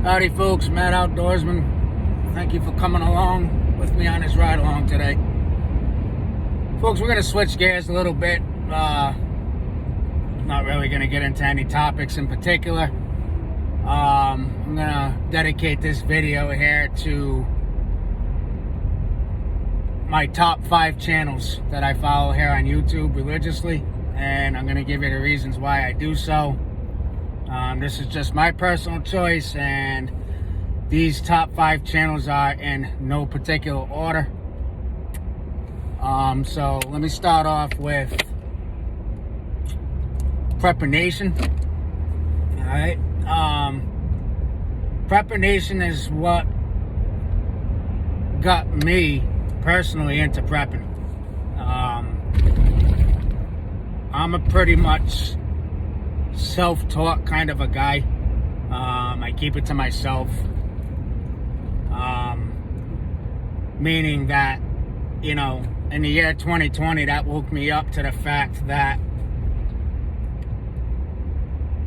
Howdy folks, Matt Outdoorsman. Thank you for coming along with me on this ride along today. Folks, we're going to switch gears a little bit. Not really going to get into any topics in particular. I'm going to dedicate this video here to my top 5 channels that I follow here on YouTube religiously, and I'm going to give you the reasons why I do so. This is just my personal choice, and these top 5 channels are in no particular order. So let me start off with Prepper Nation. Alright. Prepper Nation is what got me personally into prepping. I'm a pretty much self-taught kind of a guy. I keep it to myself. Meaning that, you know, in the year 2020, that woke me up to the fact that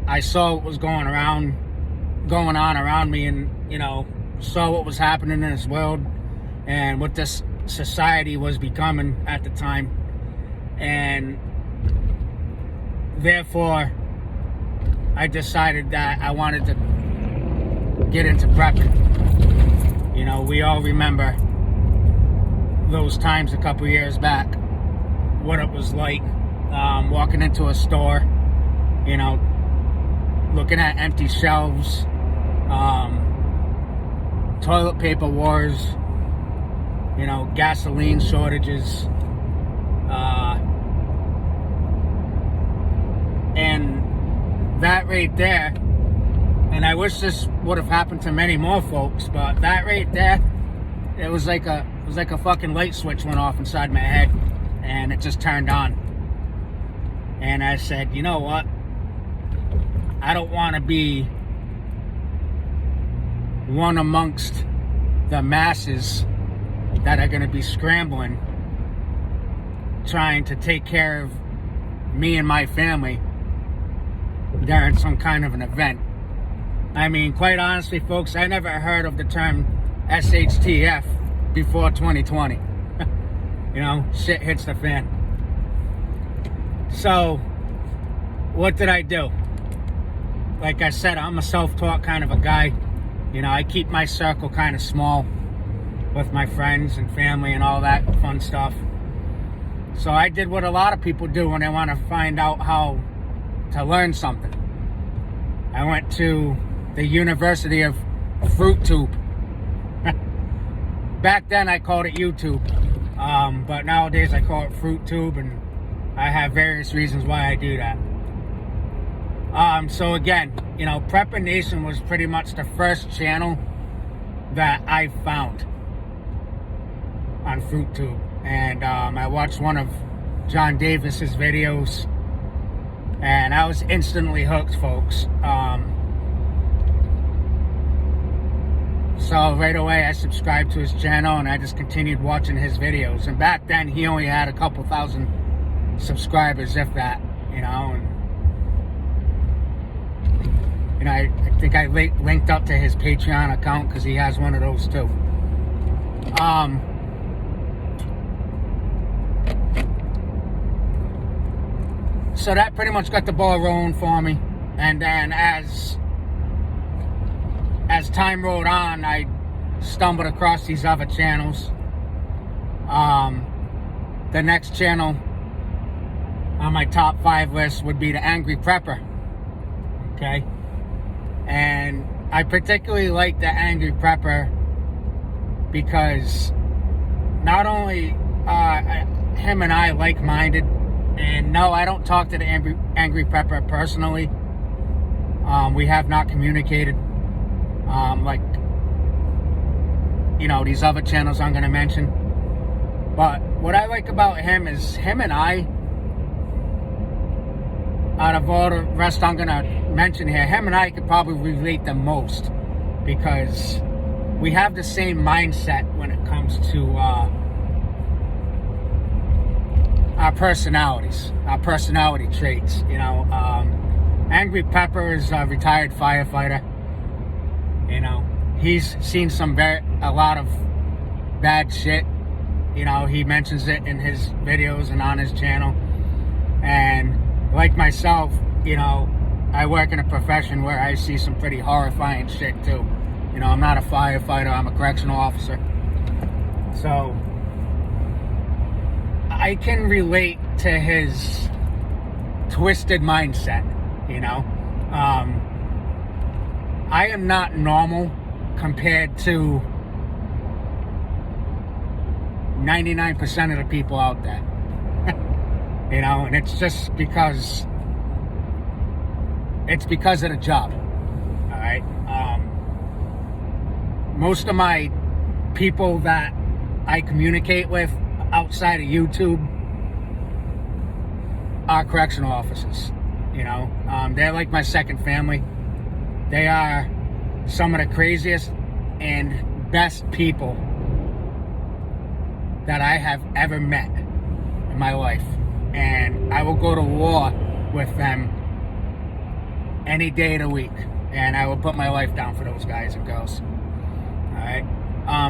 I saw what was going on around me, and, you know, saw what was happening in this world and what this society was becoming at the time. And therefore, I decided that I wanted to get into prepping. You know, we all remember those times a couple years back, what it was like walking into a store, you know, looking at empty shelves, toilet paper wars, you know, gasoline shortages, and that right there, and I wish this would have happened to many more folks, but that right there, it was like a fucking light switch went off inside my head, and it just turned on. And I said, you know what? I don't want to be one amongst the masses that are going to be scrambling, trying to take care of me and my family during some kind of an event. I mean, quite honestly, folks, I never heard of the term SHTF before 2020. You know, shit hits the fan. So, what did I do? Like I said, I'm a self-taught kind of a guy. You know, I keep my circle kind of small with my friends and family and all that fun stuff. So I did what a lot of people do when they want to find out how to learn something. I went to the University of Fruit Tube. Back then I called it YouTube, but nowadays I call it Fruit Tube, and I have various reasons why I do that. So again, you know, Prepper Nation was pretty much the first channel that I found on Fruit Tube, and I watched one of John Davis's videos, and I was instantly hooked, folks. So right away I subscribed to his channel, and I just continued watching his videos. And back then he only had a couple thousand subscribers, if that, you know. And you know, I think I linked up to his Patreon account because he has one of those too. So that pretty much got the ball rolling for me. And then as time rolled on, I stumbled across these other channels. The next channel on my top 5 list would be the Angry Prepper. Okay? And I particularly like the Angry Prepper because not only him and I like-minded, and no, I don't talk to the Angry Prepper personally. We have not communicated like, you know, these other channels I'm going to mention. But what I like about him is him and I, out of all the rest I'm going to mention here, him and I could probably relate the most because we have the same mindset when it comes to our personalities, our personality traits. You know, Angry Prepper is a retired firefighter. You know, he's seen a lot of bad shit. You know, he mentions it in his videos and on his channel. And like myself, you know, I work in a profession where I see some pretty horrifying shit too. You know, I'm not a firefighter, I'm a correctional officer. So I can relate to his twisted mindset, you know. I am not normal compared to 99% of the people out there. You know, and it's just because of the job. All right. Most of my people that I communicate with outside of YouTube are correctional officers. You know, they're like my second family. They are some of the craziest and best people that I have ever met in my life. And I will go to war with them any day of the week. And I will put my life down for those guys and girls. Alright?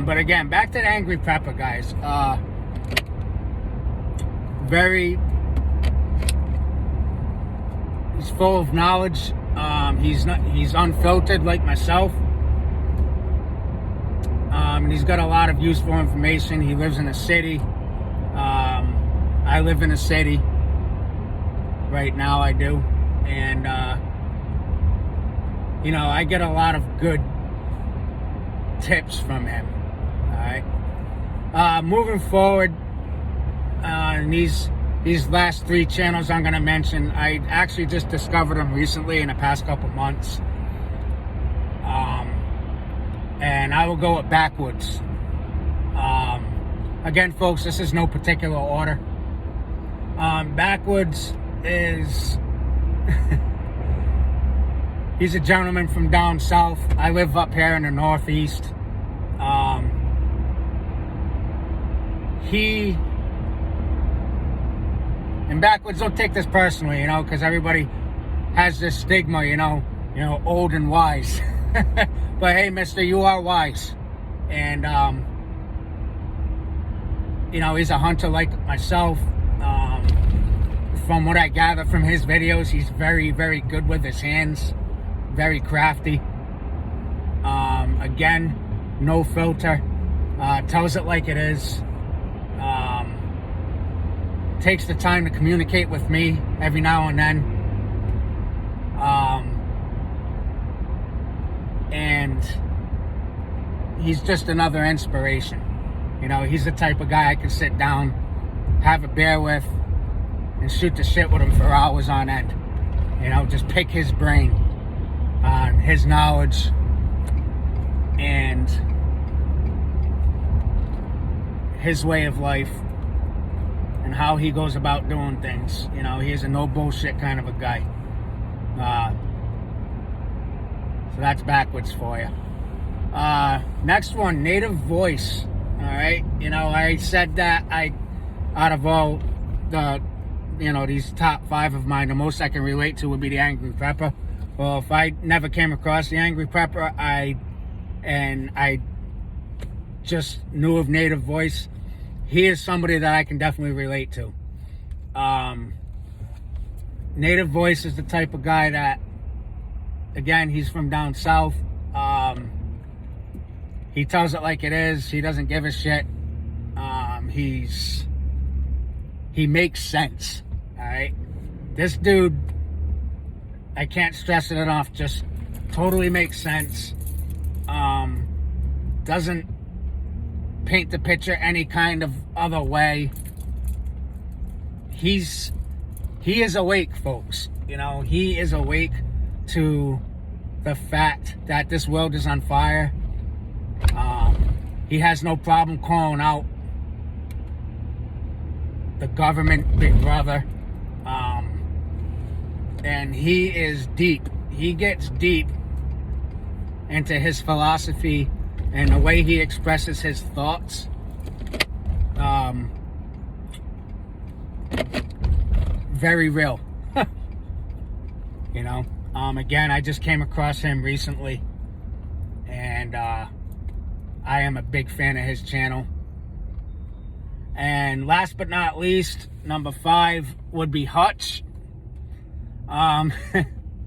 But again, back to the Angry Prepper, guys. He's full of knowledge. He's unfiltered like myself. And he's got a lot of useful information. He lives in a city. I live in a city. Right now I do. And, you know, I get a lot of good tips from him. Alright? Moving forward, and these last 3 channels I'm going to mention, I actually just discovered them recently in the past couple months. And I will go it backwards. Again, folks, this is no particular order. Backwards is... He's a gentleman from down south. I live up here in the Northeast. And backwards, don't take this personally, you know, because everybody has this stigma, you know, old and wise. But hey, mister, you are wise. And, you know, he's a hunter like myself. From what I gather from his videos, he's very, very good with his hands. Very crafty. Again, no filter. Tells it like it is. Takes the time to communicate with me every now and then. And he's just another inspiration. You know, he's the type of guy I can sit down, have a beer with, and shoot the shit with him for hours on end. You know, just pick his brain on his knowledge and his way of life and how he goes about doing things. You know, he is a no bullshit kind of a guy. So that's backwards for you. Next one, Native Voice. All right, you know, I said that out of all the, you know, these top 5 of mine, the most I can relate to would be the Angry Prepper. Well, if I never came across the Angry Prepper, I just knew of Native Voice, he is somebody that I can definitely relate to. Native Voice is the type of guy that, again, he's from down south. He tells it like it is. He doesn't give a shit. He makes sense. All right, this dude, I can't stress it enough, just totally makes sense. Doesn't paint the picture any kind of other way. He is awake, folks. You know, he is awake to the fact that this world is on fire. He has no problem calling out the government, Big Brother. And he is deep. He gets deep into his philosophy and the way he expresses his thoughts. Very real. You know, again, I just came across him recently, and I am a big fan of his channel. And last but not least, number 5 would be Hutch. Hutch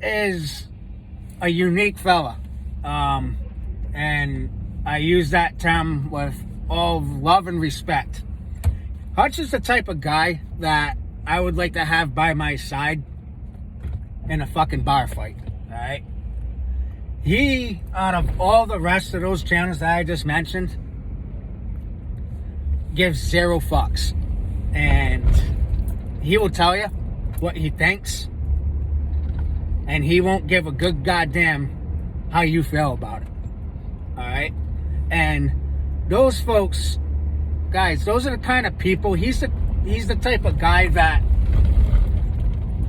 is a unique fella, and I use that term with all love and respect. Hutch is the type of guy that I would like to have by my side in a fucking bar fight, alright? He, out of all the rest of those channels that I just mentioned, gives 0 fucks. And he will tell you what he thinks, and he won't give a good goddamn how you feel about it. Alright? And those folks, guys, those are the kind of people, he's the type of guy that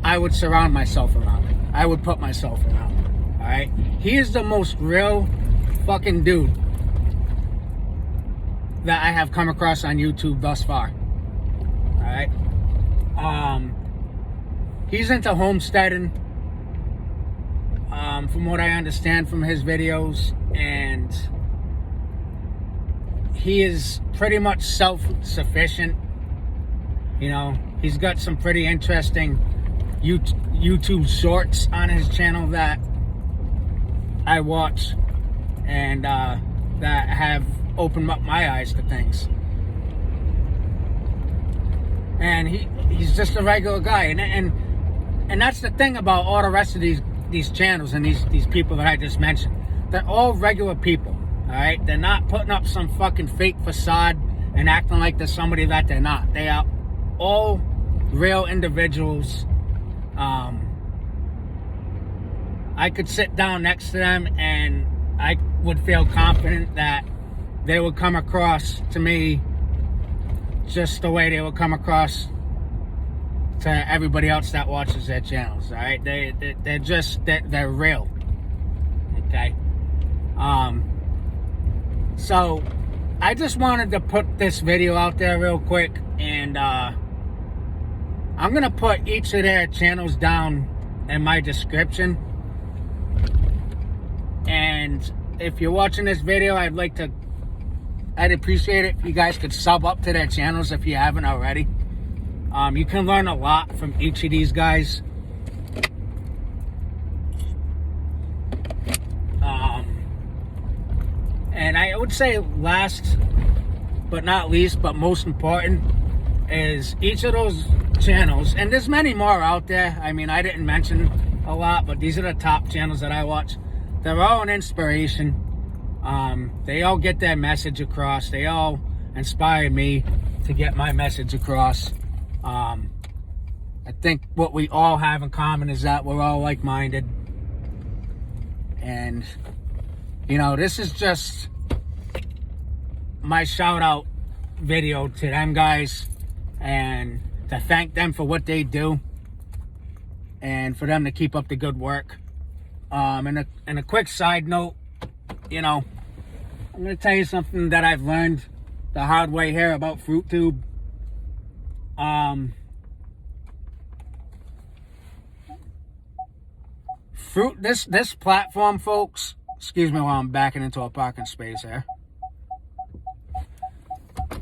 I would surround myself around. I would put myself around. Alright? He is the most real fucking dude that I have come across on YouTube thus far. Alright? He's into homesteading, from what I understand from his videos, and he is pretty much self-sufficient. You know, he's got some pretty interesting YouTube shorts on his channel that I watch, and that have opened up my eyes to things. And he's just a regular guy, and that's the thing about all the rest of these channels and these people that I just mentioned. They're all regular people, all right? They're not putting up some fucking fake facade and acting like they're somebody that they're not. They are all real individuals. I could sit down next to them and I would feel confident that they would come across to me just the way they would come across to everybody else that watches their channels. All right, they're real. Okay. So I just wanted to put this video out there real quick, and I'm gonna put each of their channels down in my description. And if you're watching this video, I'd appreciate it if you guys could sub up to their channels if you haven't already. You can learn a lot from each of these guys. And I would say last but not least, but most important, is each of those channels, and there's many more out there. I mean, I didn't mention a lot, but these are the top channels that I watch. They're all an inspiration. They all get their message across. They all inspire me to get my message across. I think what we all have in common is that we're all like-minded. And, you know, this is just my shout-out video to them guys, and to thank them for what they do, and for them to keep up the good work. And a quick side note, you know, I'm going to tell you something that I've learned the hard way here about FruitTube. This platform, folks, excuse me while I'm backing into a parking space here.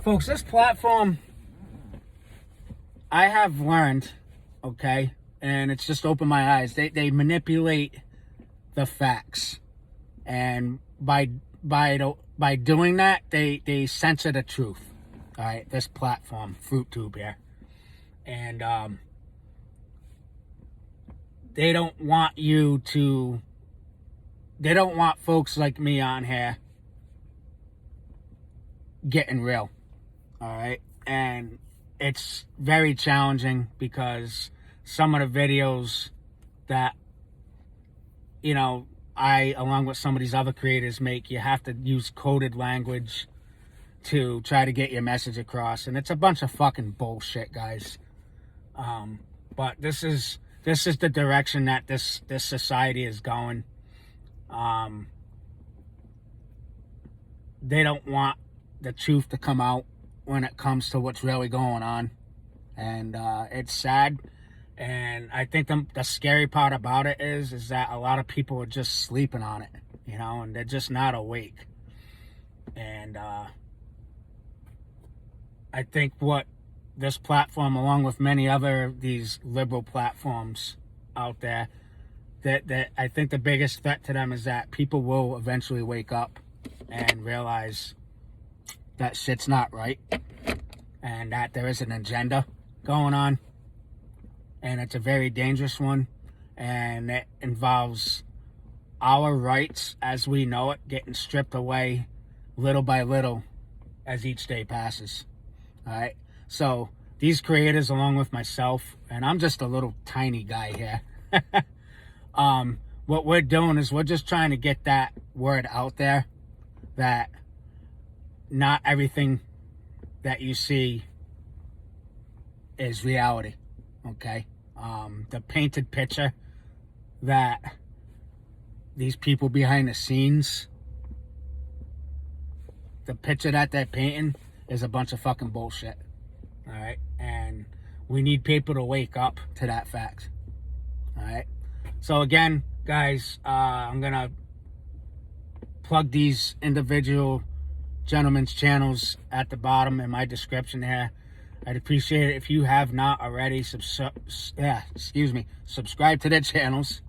Folks, this platform, I have learned, okay, and it's just opened my eyes. They manipulate the facts, and by doing that, they censor the truth. All right, this platform, FruitTube here, and they don't want folks like me on here getting real. All right, and it's very challenging because some of the videos that, you know, I, along with some of these other creators, make, you have to use coded language to try to get your message across, and it's a bunch of fucking bullshit, guys. But this is the direction that this society is going. They don't want the truth to come out when it comes to what's really going on, and it's sad. And I think the scary part about it is that a lot of people are just sleeping on it, you know, and they're just not awake. And I think what this platform, along with many other these liberal platforms out there, that I think the biggest threat to them is that people will eventually wake up and realize that shit's not right, and that there is an agenda going on, and it's a very dangerous one, and it involves our rights as we know it getting stripped away little by little as each day passes. All right, so these creators, along with myself, and I'm just a little tiny guy here, what we're doing is we're just trying to get that word out there that not everything that you see is reality, okay? The painted picture that these people behind the scenes, the picture that they're painting is a bunch of fucking bullshit, all right? And we need people to wake up to that fact, all right? So again, guys, I'm gonna plug these individual gentlemen's channels at the bottom in my description here. I'd appreciate it if you have not already subscribe to their channels.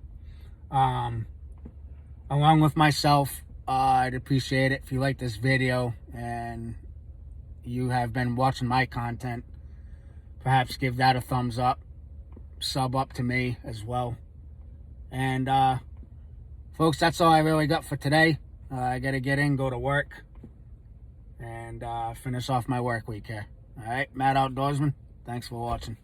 Along with myself, I'd appreciate it if you like this video and you have been watching my content. Perhaps give that a thumbs up, sub up to me as well. And folks, that's all I really got for today. I gotta get in, go to work, and finish off my work week here. All right, Mad Outdoorsman, thanks for watching.